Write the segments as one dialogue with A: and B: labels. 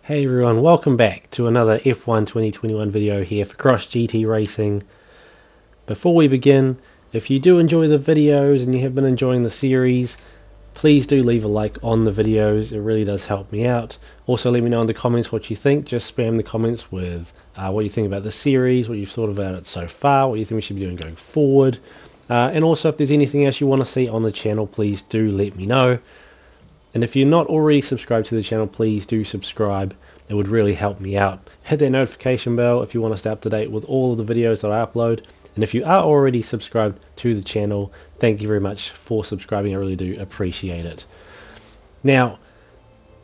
A: Hey everyone, welcome back to another F1 2021 video here for Cross GT Racing. Before we begin, if you do enjoy the videos and you have been enjoying the series, please do leave a like on the videos, it really does help me out. Also let me know in the comments what you think, just spam the comments with what you think about the series, what you've thought about it so far, what you think we should be doing going forward. And also if there's anything else you want to see on the channel, please do let me know. And if you're not already subscribed to the channel, please do subscribe. It would really help me out. Hit that notification bell if you want to stay up to date with all of the videos that I upload. And if you are already subscribed to the channel, thank you very much for subscribing. I really do appreciate it. Now,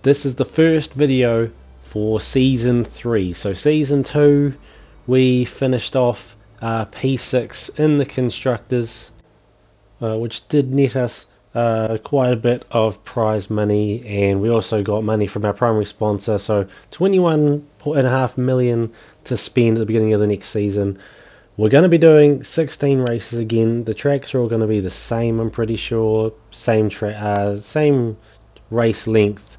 A: this is the first video for Season 3. So Season 2, we finished off P6 in the Constructors, which did net us quite a bit of prize money, and we also got money from our primary sponsor, so 21.5 million to spend at the beginning of the next season. We're going to be doing 16 races again. The tracks are all going to be the same, I'm pretty sure, same race length.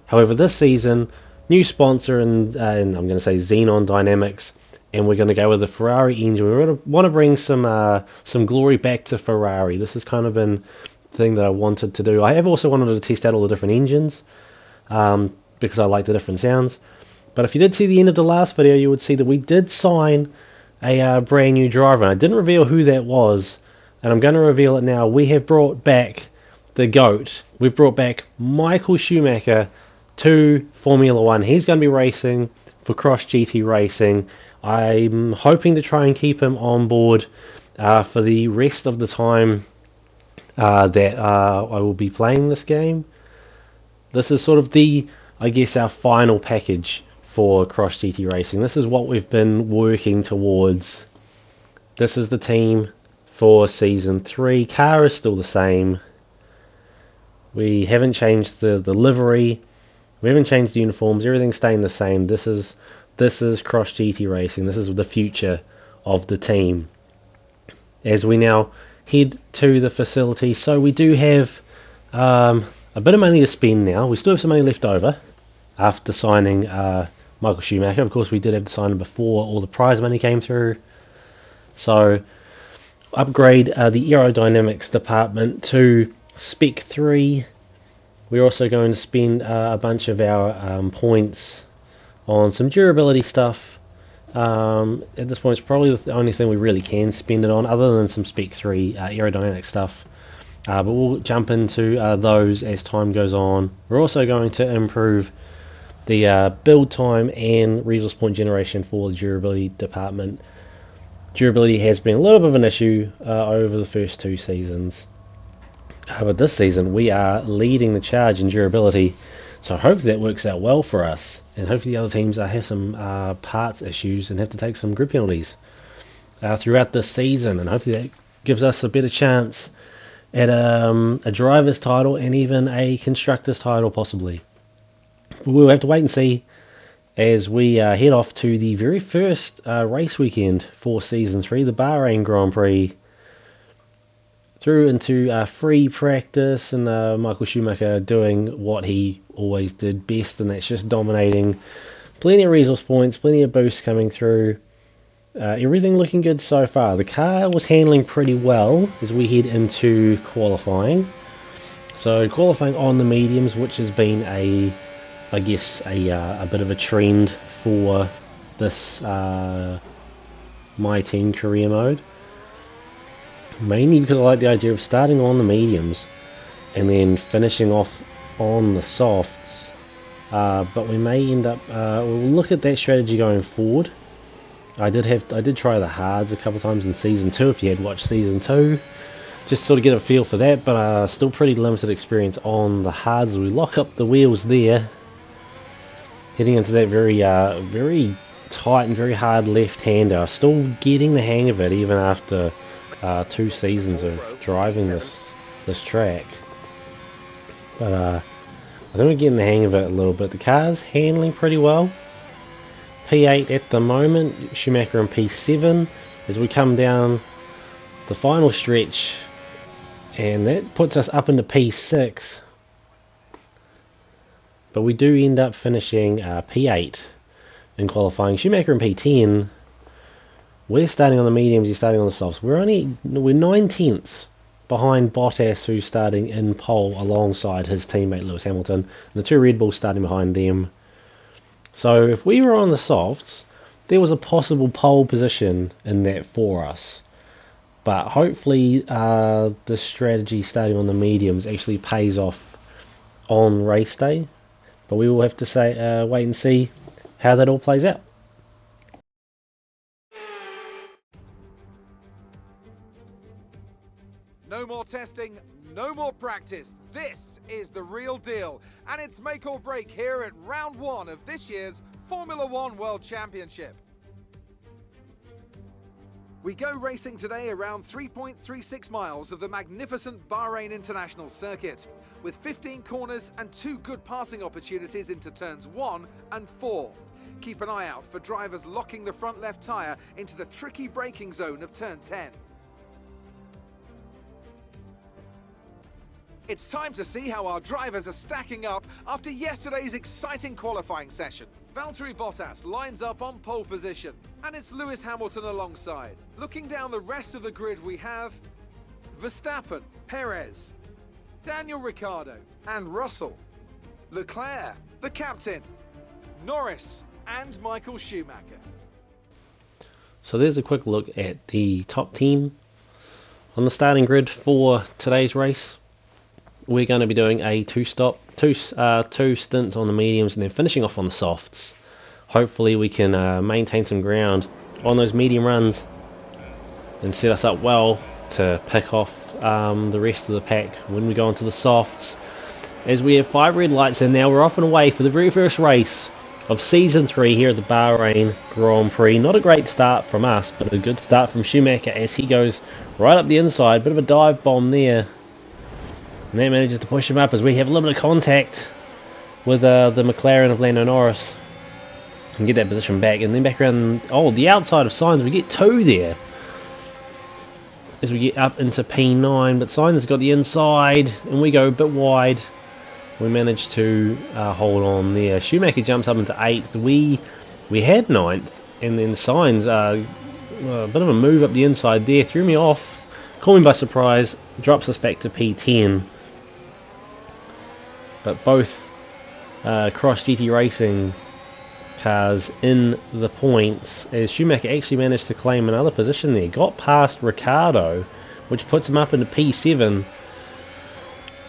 A: However, this season, new sponsor, and I'm going to say Xenon Dynamics, and we're going to go with the Ferrari engine. We want to bring some glory back to Ferrari. This has kind of been thing that I wanted to do. I have also wanted to test out all the different engines because I like the different sounds. But if you did see the end of the last video, you would see that we did sign a brand new driver. And I didn't reveal who that was, and I'm going to reveal it now. We have brought back the GOAT. We've brought back Michael Schumacher to Formula 1. He's going to be racing for Cross GT Racing. I'm hoping to try and keep him on board for the rest of the time that I will be playing this game. This is sort of our final package for Cross GT Racing. This is what we've been working towards. This is the team for Season 3. Car is still the same. We haven't changed the livery. We haven't changed the uniforms. Everything's staying the same. This is Cross GT Racing. This is the future of the team. As we now head to the facility, so we do have a bit of money to spend now. We still have some money left over after signing Michael Schumacher. Of course, we did have to sign him before all the prize money came through. So upgrade the aerodynamics department to Spec 3. We're also going to spend a bunch of our points on some durability stuff. At this point, it's probably the only thing we really can spend it on, other than some Spec 3 aerodynamic stuff. But we'll jump into those as time goes on. We're also going to improve the build time and resource point generation for the durability department. Durability has been a little bit of an issue over the first two seasons. But this season, we are leading the charge in durability. So hopefully that works out well for us, and hopefully the other teams have some parts issues and have to take some grid penalties throughout this season, and hopefully that gives us a better chance at a driver's title and even a constructor's title possibly. But we'll have to wait and see as we head off to the very first race weekend for Season 3, the Bahrain Grand Prix. Through into free practice, and Michael Schumacher doing what he always did best, and that's just dominating. Plenty of resource points, plenty of boosts coming through. Everything looking good so far. The car was handling pretty well as we head into qualifying. So qualifying on the mediums, which has been a bit of a trend for this My Team career mode. Mainly because I like the idea of starting on the mediums and then finishing off on the softs, but we may end up we'll look at that strategy going forward. I did try the hards a couple times in Season 2, if you had watched Season 2, just sort of get a feel for that, but still pretty limited experience on the hards. We lock up the wheels there, heading into that very tight and very hard left-hander. Still getting the hang of it even after 2 seasons of driving this track, but I think we're getting the hang of it a little bit. The car's handling pretty well. P8 at the moment, Schumacher in P7 as we come down the final stretch, and that puts us up into P6. but we do end up finishing P8 in qualifying. Schumacher in P10. We're starting on the mediums, he's starting on the softs. We're 9 tenths behind Bottas, who's starting in pole alongside his teammate Lewis Hamilton, and the two Red Bulls starting behind them. So if we were on the softs, there was a possible pole position in that for us. But hopefully the strategy starting on the mediums actually pays off on race day. But we will have to wait and see how that all plays out.
B: No more testing, no more practice. This is the real deal. And it's make or break here at round 1 of this year's Formula One World Championship. We go racing today around 3.36 miles of the magnificent Bahrain International Circuit, with 15 corners and 2 good passing opportunities into turns 1 and 4. Keep an eye out for drivers locking the front left tyre into the tricky braking zone of turn 10. It's time to see how our drivers are stacking up after yesterday's exciting qualifying session. Valtteri Bottas lines up on pole position, and it's Lewis Hamilton alongside. Looking down the rest of the grid, we have Verstappen, Perez, Daniel Ricciardo, and Russell, Leclerc, the captain, Norris, and Michael Schumacher.
A: So there's a quick look at the top 10 on the starting grid for today's race. We're going to be doing a two stints on the mediums and then finishing off on the softs. Hopefully we can maintain some ground on those medium runs and set us up well to pick off the rest of the pack when we go into the softs. As we have 5 red lights and now we're off and away for the very first race of Season 3 here at the Bahrain Grand Prix. Not a great start from us, but a good start from Schumacher as he goes right up the inside. Bit of a dive bomb there. And that manages to push him up as we have a little bit of contact with the McLaren of Lando Norris. And get that position back. And then back around, the outside of Sainz, we get 2 there. As we get up into P9, but Sainz has got the inside, and we go a bit wide. We manage to hold on there. Schumacher jumps up into 8th. We had 9th, and then Sainz, a bit of a move up the inside there, threw me off, caught me by surprise, drops us back to P10. But both Cross GT Racing cars in the points, as Schumacher actually managed to claim another position there. Got past Ricciardo, which puts him up into P7.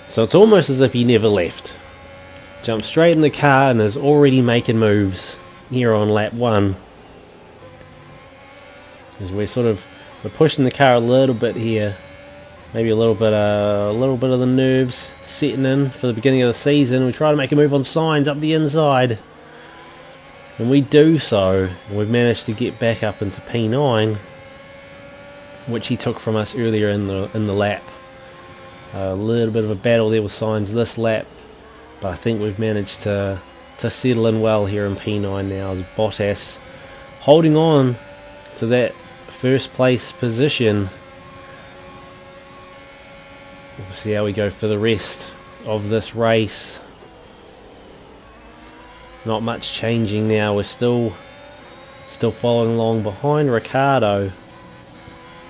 A: So it's almost as if he never left. Jumped straight in the car and is already making moves here on lap 1. As we're pushing the car a little bit here. Maybe a little bit of the nerves setting in for the beginning of the season. We try to make a move on Sainz up the inside, and we do so. And we've managed to get back up into P9, which he took from us earlier in the lap. A little bit of a battle there with Sainz this lap, but I think we've managed to settle in well here in P9 now as Bottas holding on to that first place position. We'll see how we go for the rest of this race. Not much changing now. We're still following along behind Ricciardo,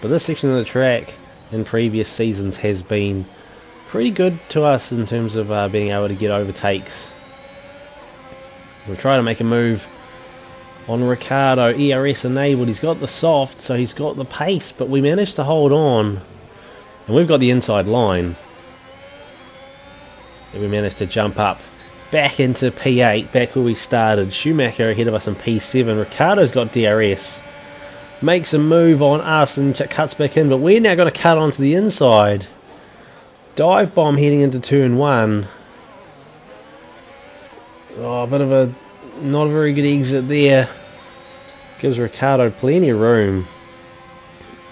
A: but this section of the track in previous seasons has been pretty good to us in terms of being able to get overtakes. We'll try to make a move on Ricciardo. ERS enabled. He's got the soft, so he's got the pace, but we managed to hold on. And we've got the inside line. And we managed to jump up back into P8, back where we started. Schumacher ahead of us in P7. Ricciardo's got DRS. Makes a move on us and cuts back in, but we're now going to cut onto the inside. Dive bomb heading into turn 1. A bit of a not a very good exit there. Gives Ricciardo plenty of room.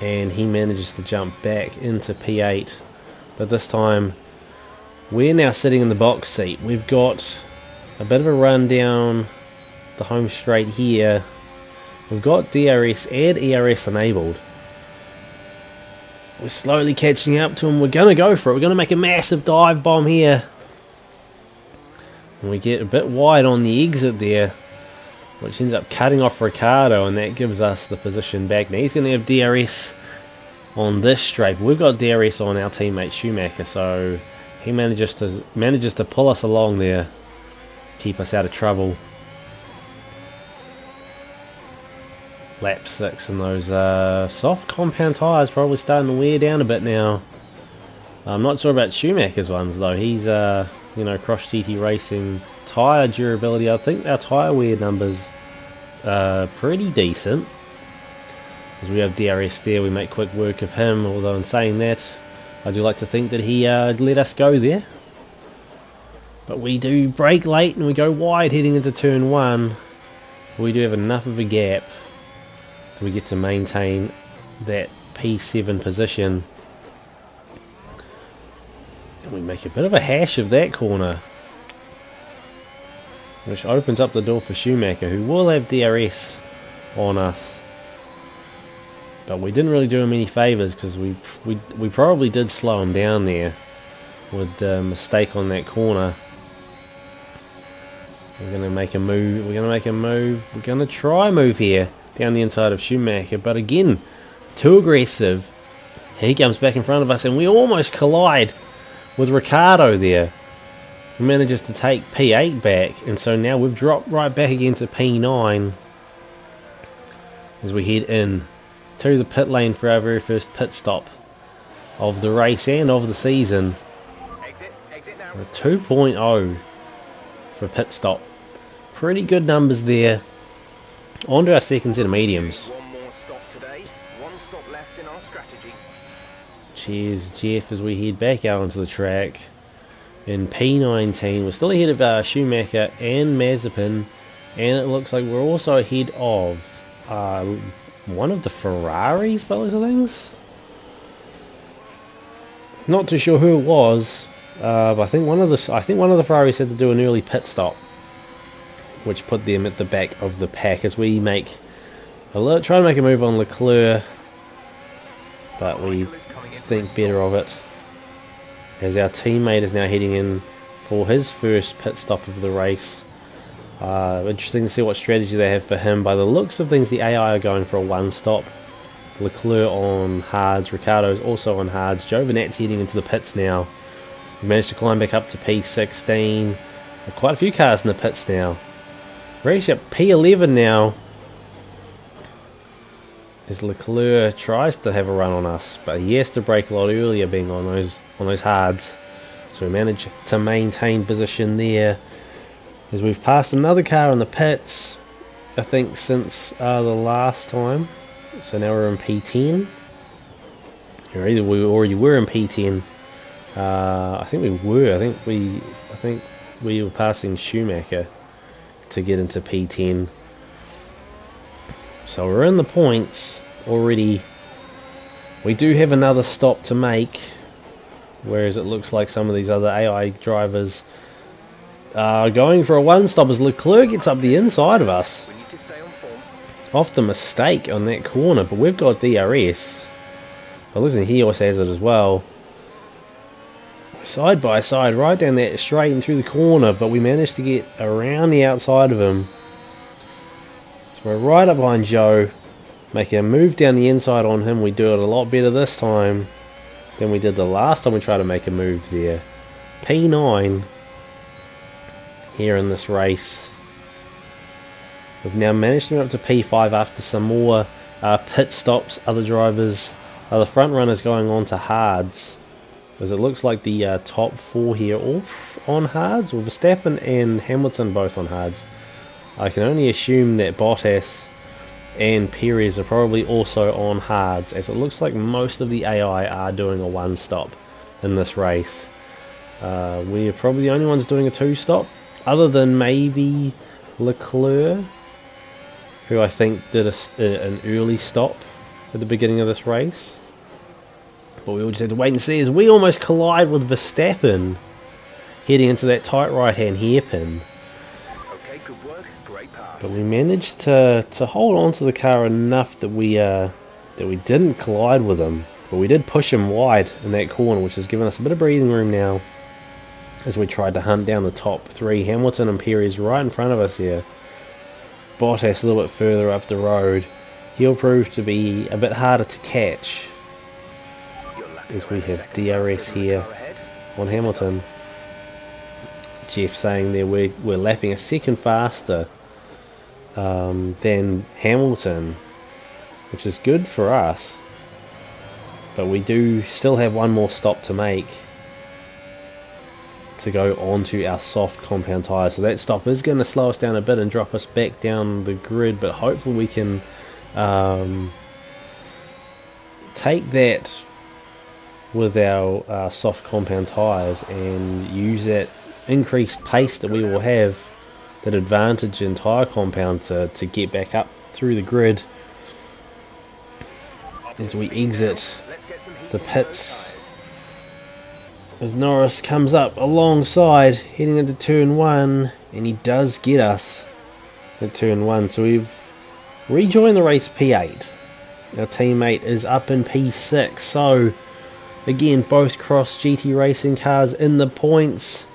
A: And he manages to jump back into P8, but this time we're now sitting in the box seat. We've got a bit of a run down the home straight here. We've got DRS and ERS enabled. We're slowly catching up to him. We're going to go for it. We're going to make a massive dive bomb here. And we get a bit wide on the exit there, which ends up cutting off Ricciardo, and that gives us the position back. Now he's going to have DRS on this straight. We've got DRS on our teammate Schumacher, so he manages to pull us along there, keep us out of trouble. Lap 6, and those soft compound tyres probably starting to wear down a bit now. I'm not sure about Schumacher's ones though. He's you know, Cross GT Racing tyre durability. I think our tyre wear numbers are pretty decent. As we have DRS there, we make quick work of him. Although in saying that, I do like to think that he let us go there. But we do brake late and we go wide heading into turn 1. We do have enough of a gap so we get to maintain that P7 position. And we make a bit of a hash of that corner, which opens up the door for Schumacher, who will have DRS on us. But we didn't really do him any favours, because we probably did slow him down there with the mistake on that corner. We're going to make a move. We're going to try a move here down the inside of Schumacher, but again, too aggressive. He comes back in front of us and we almost collide with Ricciardo there. He manages to take P8 back, and so now we've dropped right back again to P9 as we head in to the pit lane for our very first pit stop of the race and of the season.
C: Exit now.
A: A 2.0 for pit stop. Pretty good numbers there. On to our second set of mediums.
C: One more stop today. One stop left in our strategy.
A: Cheers, Jeff, as we head back out onto the track. In P19, we're still ahead of Schumacher and Mazepin, and it looks like we're also ahead of one of the Ferraris, by the looks of things. Not too sure who it was, but I think one of the Ferraris had to do an early pit stop, which put them at the back of the pack as we try to make a move on Leclerc, but we think better of it, as our teammate is now heading in for his first pit stop of the race. Interesting to see what strategy they have for him. By the looks of things, the AI are going for a one stop. Leclerc on hards, Ricciardo's also on hards. Giovinazzi heading into the pits now. We managed to climb back up to P16. Quite a few cars in the pits now. We're actually at P11 now, as Leclerc tries to have a run on us, but he has to brake a lot earlier, being on those hards. So we manage to maintain position there, as we've passed another car in the pits, I think since the last time. So now we're in P10. Or either we already were in P10. I think we were. I think we were passing Schumacher to get into P10. So we're in the points already. We do have another stop to make, whereas it looks like some of these other AI drivers are going for a one stop as Leclerc gets up the inside of us.
C: We need to stay on form.
A: Off the mistake on that corner, but we've got DRS. But listen, he also has it as well. Side by side, right down that straight and through the corner, but we managed to get around the outside of him. So we're right up behind Joe, making a move down the inside on him. We do it a lot better this time than we did the last time we tried to make a move there. P9 here in this race. We've now managed to move up to P5 after some more pit stops. Other drivers, the front runners going on to hards. As it looks like the top four here all on hards, with Verstappen and Hamilton both on hards. I can only assume that Bottas and Perez are probably also on hards, as it looks like most of the AI are doing a one stop in this race. We are probably the only ones doing a two stop, other than maybe Leclerc, who I think did an early stop at the beginning of this race. But we all just have to wait and see, as we almost collide with Verstappen heading into that tight right hand hairpin.
C: Okay, good work, great pass.
A: But we managed to hold on to the car enough that we didn't collide with him. But we did push him wide in that corner, which has given us a bit of breathing room now as we tried to hunt down the top three. Hamilton and Perez right in front of us here. Bottas a little bit further up the road. He'll prove to be a bit harder to catch, as we have DRS here on Hamilton. Jeff saying there we're lapping a second faster than Hamilton, which is good for us, but we do still have one more stop to make to go onto our soft compound tyres. So that stop is going to slow us down a bit and drop us back down the grid, but hopefully we can take that with our soft compound tyres and use that increased pace that we will have, that advantage in tyre compound, to get back up through the grid as we exit the pits, as Norris comes up alongside heading into turn 1, and he does get us at turn 1. So we've rejoined the race P8. Our teammate is up in P6. So again, both Cross GT racing cars in the points.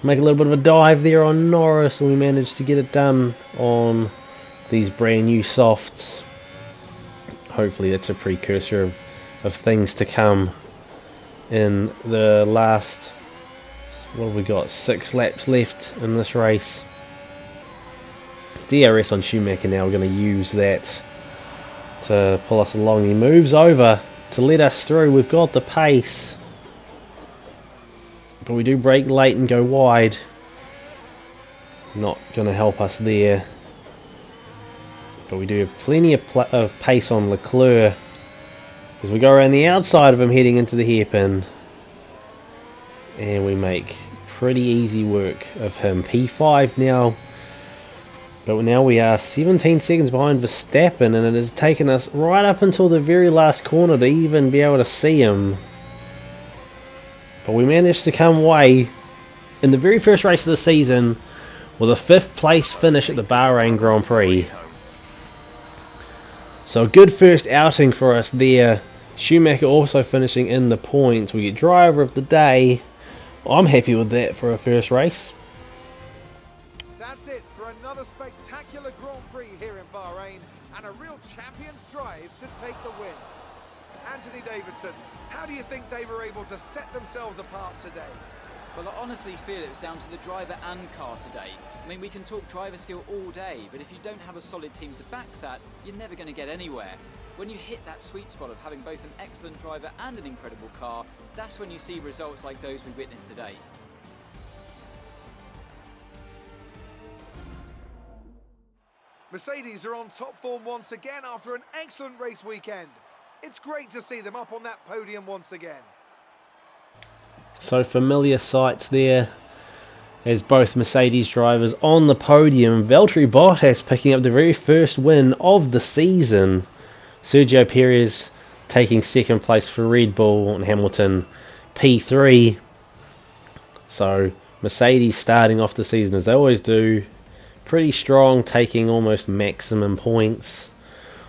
A: Make a little bit of a dive there on Norris, and we managed to get it done on these brand new softs. Hopefully that's a precursor of things to come in the last, what have we got, 6 laps left in this race. DRS on Schumacher now. We're going to use that to pull us along. He moves over to let us through. We've got the pace, but we do brake late and go wide. Not going to help us there, but we do have plenty of pace on Leclerc as we go around the outside of him heading into the hairpin, and we make pretty easy work of him. P5 now, but now we are 17 seconds behind Verstappen, and it has taken us right up until the very last corner to even be able to see him. But we managed to come away in the very first race of the season with a 5th place finish at the Bahrain Grand Prix. So a good first outing for us there. Schumacher also finishing in the points. We get driver of the day. I'm happy with that for a first race.
B: That's it for another spectacular Grand Prix here in Bahrain, and a real champion's drive to take the win. Anthony Davidson, how do you think they were able to set themselves apart today?
D: Well, I honestly feel it was down to the driver and car today. I mean, we can talk driver skill all day, but if you don't have a solid team to back that, you're never going to get anywhere. When you hit that sweet spot of having both an excellent driver and an incredible car, that's when you see results like those we witnessed today.
B: Mercedes are on top form once again after an excellent race weekend. It's great to see them up on that podium once again.
A: So familiar sights there as both Mercedes drivers on the podium. Valtteri Bottas picking up the very first win of the season. Sergio Perez taking 2nd place for Red Bull, and Hamilton P3. So Mercedes starting off the season as they always do, pretty strong, taking almost maximum points.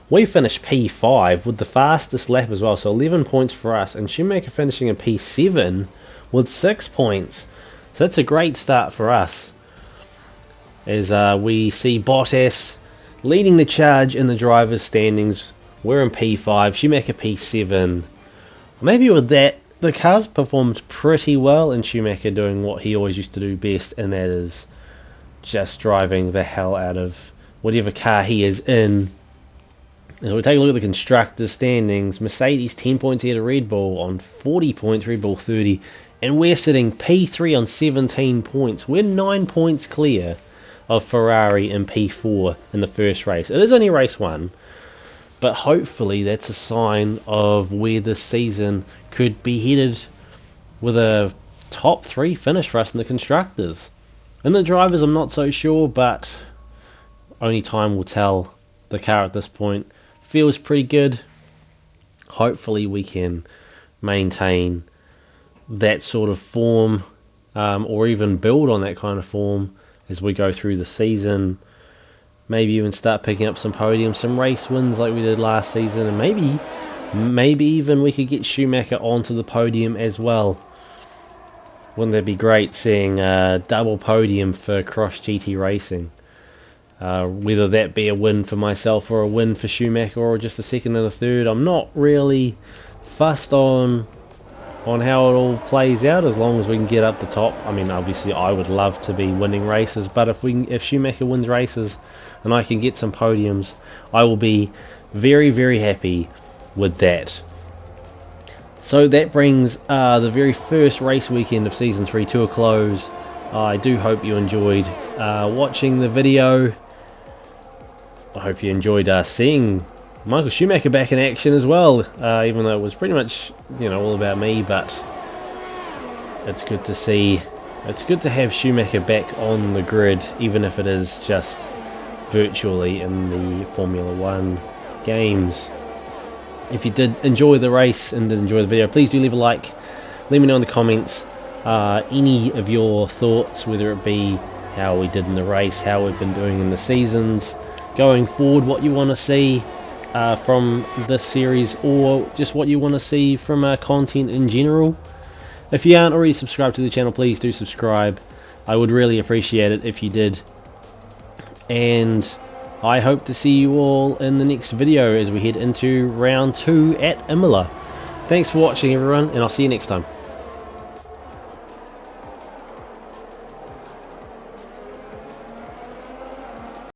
A: We finished P5 with the fastest lap as well, so 11 points for us, and Schumacher finishing in P7 with 6 points. So that's a great start for us, as we see Bottas leading the charge in the drivers' standings. We're in P5, Schumacher P7. Maybe with that, the cars performed pretty well, and Schumacher doing what he always used to do best, and that is just driving the hell out of whatever car he is in. As we take a look at the constructors' standings, Mercedes 10 points ahead of Red Bull on 40 points, Red Bull 30, and we're sitting P3 on 17 points. We're 9 points clear of Ferrari in P4 in the first race. It is only race 1, but hopefully that's a sign of where this season could be headed, with a top 3 finish for us in the constructors. In the drivers, I'm not so sure, but only time will tell. The car at this point feels pretty good. Hopefully we can maintain that sort of form, or even build on that kind of form as we go through the season. Maybe even start picking up some podiums, some race wins like we did last season, and maybe even we could get Schumacher onto the podium as well. Wouldn't that be great seeing a double podium for Cross GT Racing? Whether that be a win for myself or a win for Schumacher or just a second and a third, I'm not really fussed on how it all plays out, as long as we can get up the top. I mean, obviously I would love to be winning races, but if Schumacher wins races and I can get some podiums, I will be very, very happy with that. So that brings the very first race weekend of Season 3 to a close. I do hope you enjoyed watching the video. I hope you enjoyed seeing Michael Schumacher back in action as well, even though it was pretty much, you know, all about me, but it's good to see. It's good to have Schumacher back on the grid, even if it is just virtually in the Formula 1 games. If you did enjoy the race and did enjoy the video, please do leave a like. Let me know in the comments any of your thoughts, whether it be how we did in the race, how we've been doing in the seasons, going forward, what you want to see from this series, or just what you want to see from content in general. If you aren't already subscribed to the channel, please do subscribe. I would really appreciate it if you did. And I hope to see you all in the next video as we head into round 2 at Imola. Thanks for watching, everyone, and I'll see you next time.